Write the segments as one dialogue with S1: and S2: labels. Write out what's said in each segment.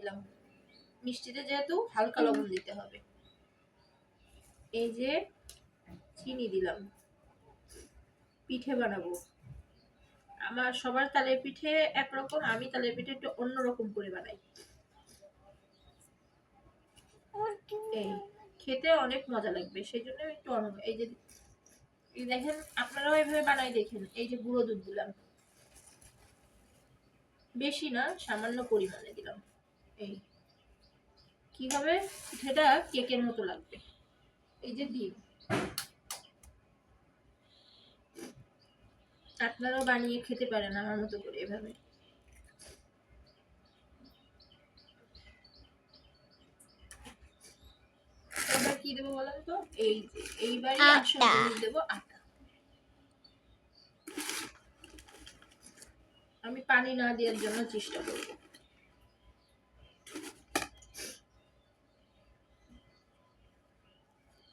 S1: দিলাম, মিষ্টিতে যেহেতু হালকা লবণ দিতে হবে। এই যে চিনি দিলাম। পিঠে বানাবো, আমার সবার তালের পিঠে একরকম, আমি তালের পিঠে একটু অন্যরকম করে বানাই। এই খেতে অনেক মজা লাগবে, সেই জন্য একটু অন্য। এই যে দেখেন, আপনারাও এইভাবে বানাই দেখেন। এই যে গুঁড়ো দুধ দিলাম, বেশি না, সামান্য পরিমাণে দিলাম। এই কি হবে, পিঠেটা কেকের মতো লাগবে। এই যে ডিম, আপনারাও বানিয়ে খেতে পারেন আমার মতো করে এভাবে। এবার কি দেবো বলেন তো? এই যে এইবারই আসল জিনিস দেবো, আটা। আমি পানি না দেওয়ার জন্য চেষ্টা করব।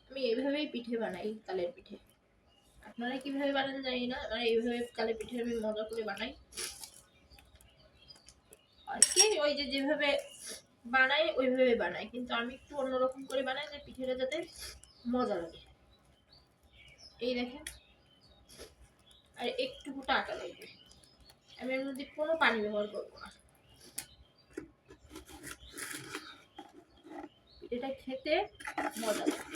S1: আমি এইভাবেই পিঠে বানাই, তালের পিঠে। আপনারা কিভাবে বানান জানি না, মানে এইভাবে তালের পিঠে আমি মজা করে বানাই। আর কি ওই যে যেভাবে বানাই ওইভাবে বানাই, কিন্তু আমি একটু অন্যরকম করে বানাই যে পিঠেটা যাতে মজা লাগে। এই দেখেন, আর একটু আটা লাগবে। আমি এর মধ্যে কোনো পানি ব্যবহার করবো না। এটা খেতে মজা লাগে।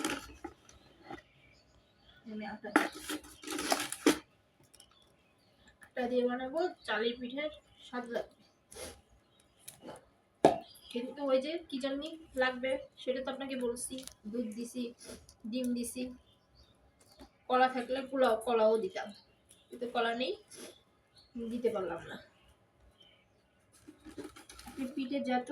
S1: আমি আটা দিয়ে বানাবো, চালের পিঠের স্বাদ লাগবে। কিন্তু ওই যে কি জানি লাগবে সেটা তো আপনাকে বলছি, দুধ দিছি, ডিম দিছি, কলা থাকলে কলাও দিতাম, কিন্তু কলা নেই, দিতে পারলাম না। পিঠে যত